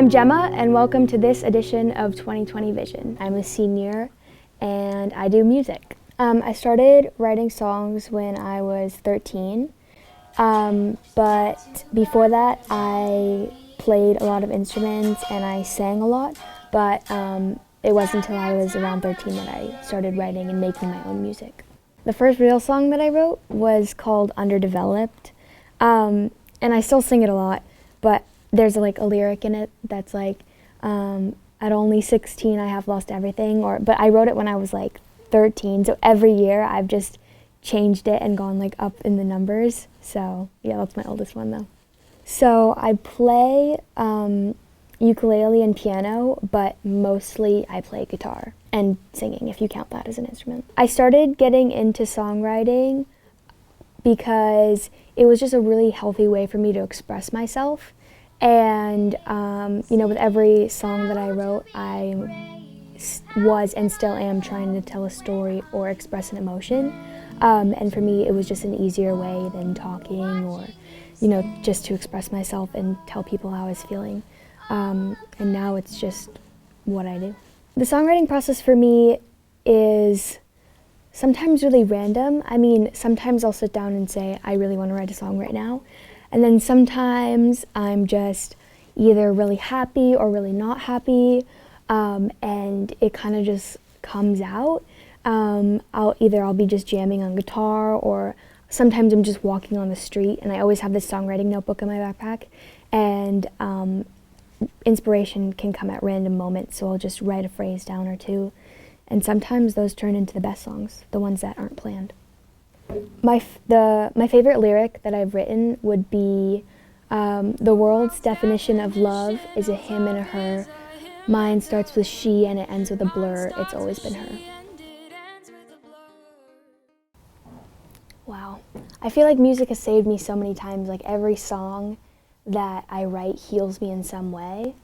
I'm Gemma, and welcome to this edition of 2020 Vision. I'm a senior, and I do music. I started writing songs when I was 13, but before that I played a lot of instruments and I sang a lot, but it wasn't until I was around 13 that I started writing and making my own music. The first real song that I wrote was called Underdeveloped, and I still sing it a lot, but there's like a lyric in it that's like, at only 16 I have lost everything, but I wrote it when I was like 13, so every year I've just changed it and gone like up in the numbers. So yeah, that's my oldest one though. So I play ukulele and piano, but mostly I play guitar and singing, if you count that as an instrument. I started getting into songwriting because it was just a really healthy way for me to express myself. And, with every song that I wrote, I was and still am trying to tell a story or express an emotion. And for me, it was just an easier way than talking or, just to express myself and tell people how I was feeling. And now it's just what I do. The songwriting process for me is sometimes really random. I mean, sometimes I'll sit down and say, I really want to write a song right now. And then sometimes I'm just either really happy or really not happy, and it kind of just comes out. I'll be just jamming on guitar, or sometimes I'm just walking on the street, and I always have this songwriting notebook in my backpack, and inspiration can come at random moments, so I'll just write a phrase down or two, and sometimes those turn into the best songs, the ones that aren't planned. My favorite lyric that I've written would be, the world's definition of love is a him and a her. Mine starts with she and it ends with a blur. It's always been her. Wow. I feel like music has saved me so many times. Like every song that I write heals me in some way.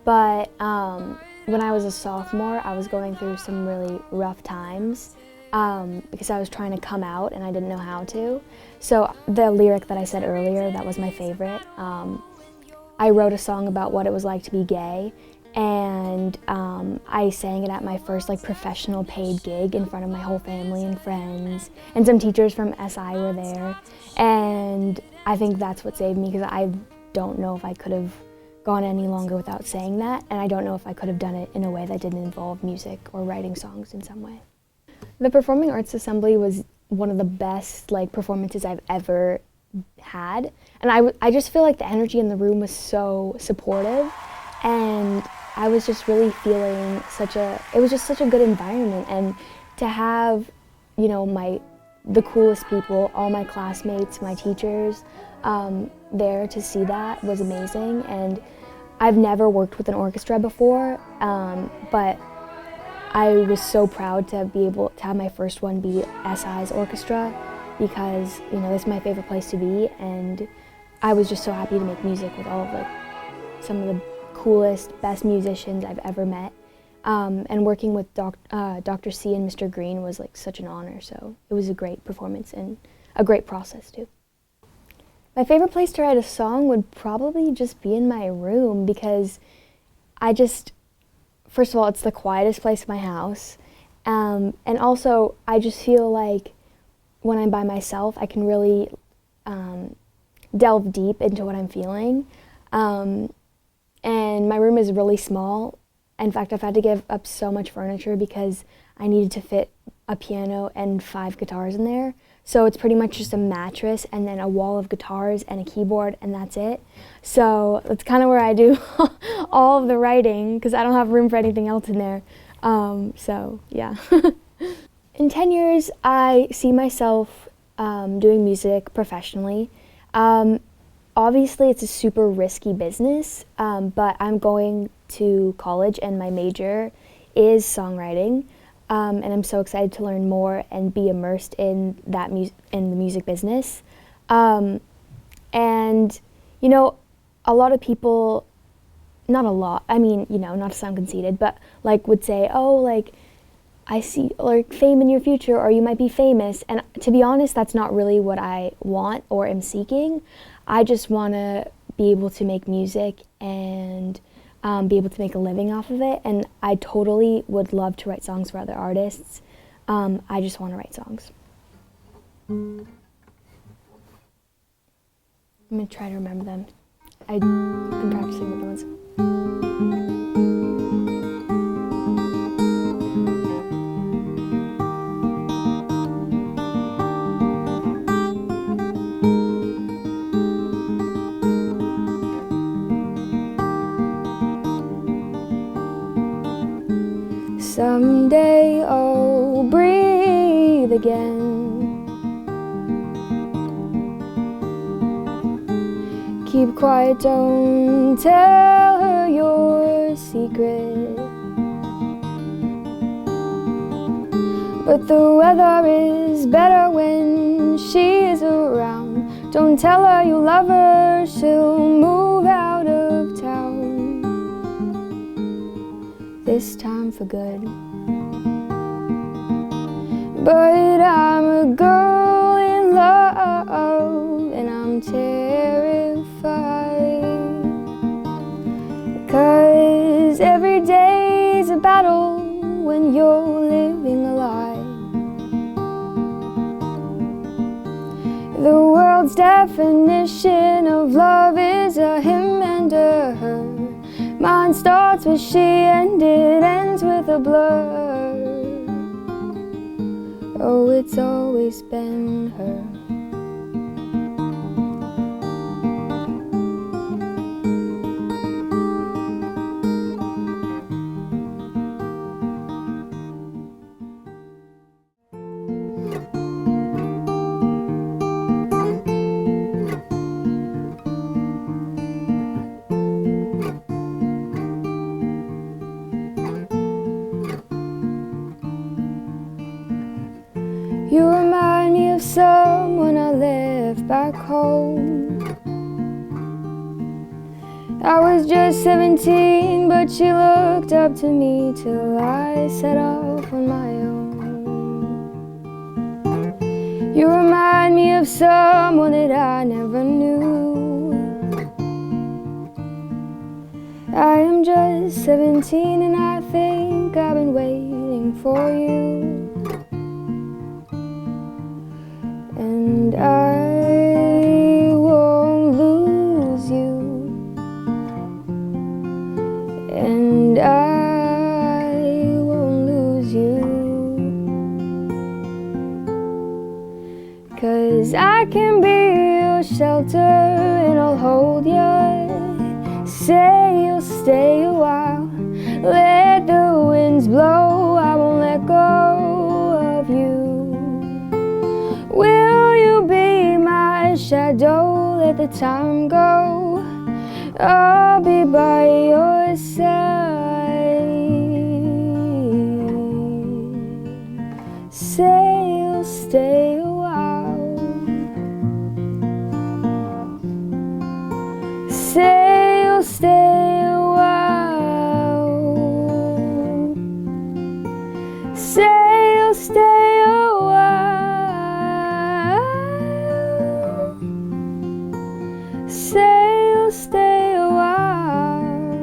But when I was a sophomore, I was going through some really rough times. Because I was trying to come out and I didn't know how to. So the lyric that I said earlier, that was my favorite. I wrote a song about what it was like to be gay, and I sang it at my first professional paid gig in front of my whole family and friends, and some teachers from SI were there. And I think that's what saved me, because I don't know if I could have gone any longer without saying that, and I don't know if I could have done it in a way that didn't involve music or writing songs in some way. The Performing Arts Assembly was one of the best performances I've ever had, and I just feel like the energy in the room was so supportive, and I was just really feeling it was just such a good environment, and to have, the coolest people, all my classmates, my teachers, there to see that was amazing. And I've never worked with an orchestra before, but I was so proud to be able to have my first one be SI's orchestra, because, this is my favorite place to be, and I was just so happy to make music with all of some of the coolest, best musicians I've ever met. And working with Dr. C and Mr. Green was such an honor, so it was a great performance and a great process too. My favorite place to write a song would probably just be in my room, because first of all, it's the quietest place in my house, and also I just feel like when I'm by myself, I can really delve deep into what I'm feeling, and my room is really small. In fact, I've had to give up so much furniture because I needed to fit a piano and 5 guitars in there, so it's pretty much just a mattress and then a wall of guitars and a keyboard, and that's it. So that's kind of where I do all of the writing, because I don't have room for anything else in there. So yeah. In 10 years, I see myself doing music professionally. Obviously, it's a super risky business, but I'm going to college and my major is songwriting. And I'm so excited to learn more and be immersed in in the music business. And a lot of people, not a lot, I mean, not to sound conceited, but would say, oh, I see fame in your future, or you might be famous. And to be honest, that's not really what I want or am seeking. I just want to be able to make music and be able to make a living off of it, and I totally would love to write songs for other artists. I just want to write songs. I'm going to try to remember them. I've been practicing with the ones. Someday I'll breathe again. Keep quiet, don't tell her your secret. But the weather is better when she's around. Don't tell her you love her, she'll move out of town. This time for good. But I'm a girl in love, and I'm terrified, 'cause every day's a battle when you're living a lie. The world's definition of love is a him and a her. Mine starts with she and it ends with a blur. Oh, it's always been her. You remind me of someone I left back home. I was just 17, but she looked up to me till I set off on my own. You remind me of someone that I never knew. I am just 17 and I think I've been waiting for you. And I won't lose you, and I won't lose you, 'cause I can be your shelter and I'll hold you. Say you'll stay a while, let the winds blow, I won't let go of you. Will you be my shadow, let the time go, I'll be by your side. Say you'll stay a while, say you'll stay a while, say you'll stay a while, say you'll stay a while,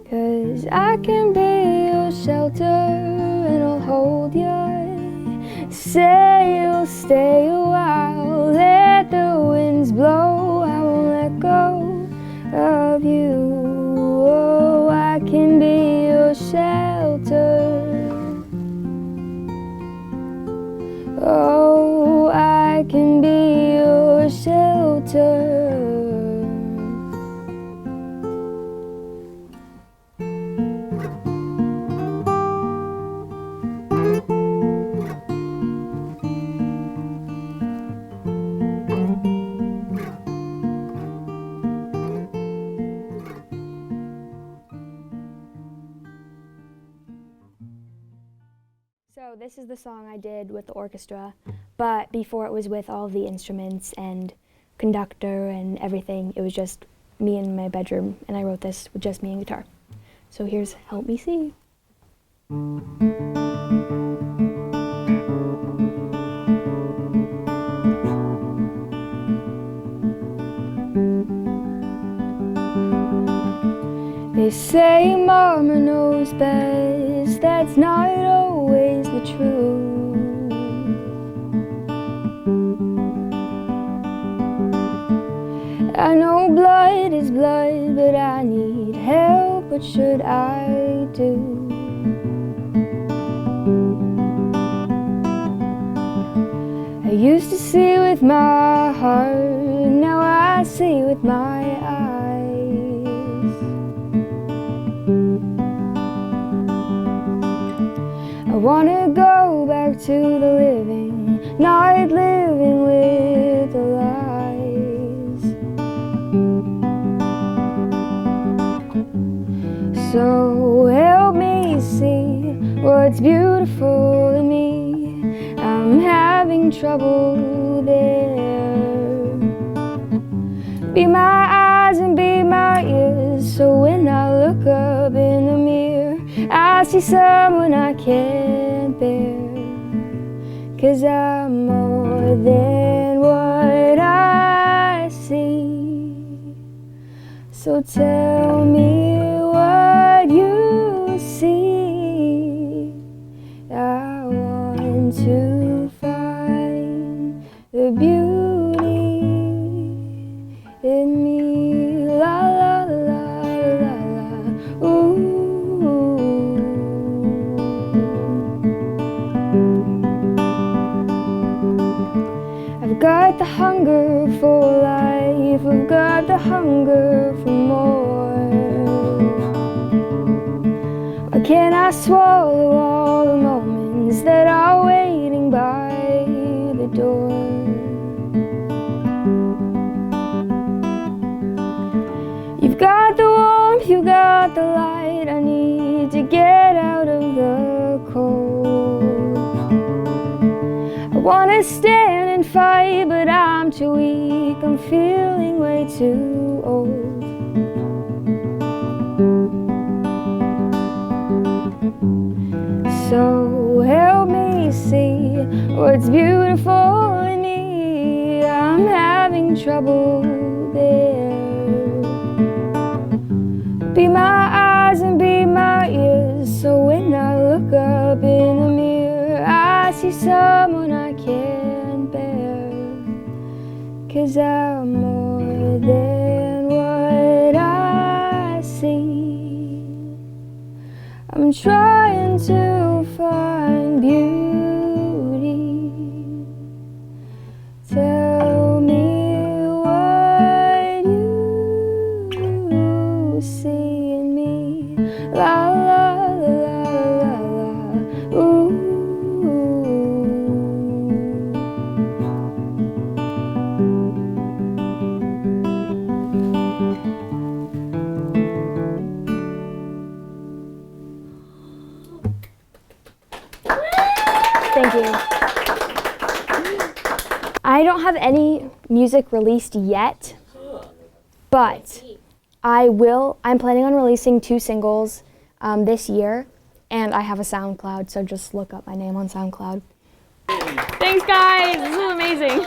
'cause I can be your shelter and I'll hold you. Say you'll stay a while, let the winds blow, I won't let go of you. Oh, I can be your shelter. Oh, I can be your shelter. So this is the song I did with the orchestra, but before it was with all the instruments and conductor and everything, it was just me in my bedroom, and I wrote this with just me and guitar. So here's Help Me See. say mama knows best, that's not always the truth. I know blood is blood, but I need help. What should I do? I used to see with my heart, now I see with my eyes. I wanna go back to the living, not living with the lies. So help me see what's beautiful in me. I'm having trouble there. Be my eyes and be my ears, so when I look up in the mirror, I see someone I can't bear. 'Cause I'm more than what I see. So tell me what you see. I want to find the beauty in me. La la la la la. Ooh. I've got the hunger for life, I've got the hunger for more. Why can't I swallow all the moments that are waiting by the door? You've got the warmth, you got the light, I need to get out of the cold. I wanna stand and fight, but I'm too weak, I'm feeling way too old. So help me see what's beautiful in me. I'm having trouble there. Be my eyes and be my ears, so when I look up in the mirror, I see someone I can't bear. 'Cause I'm more than what I see. I'm trying to find beauty. Tell me what you see in me. La la la la la. Ooh. Thank you. I don't have any music released yet, but I'm planning on releasing 2 singles this year, and I have a SoundCloud, so just look up my name on SoundCloud. Thanks, guys. This is amazing.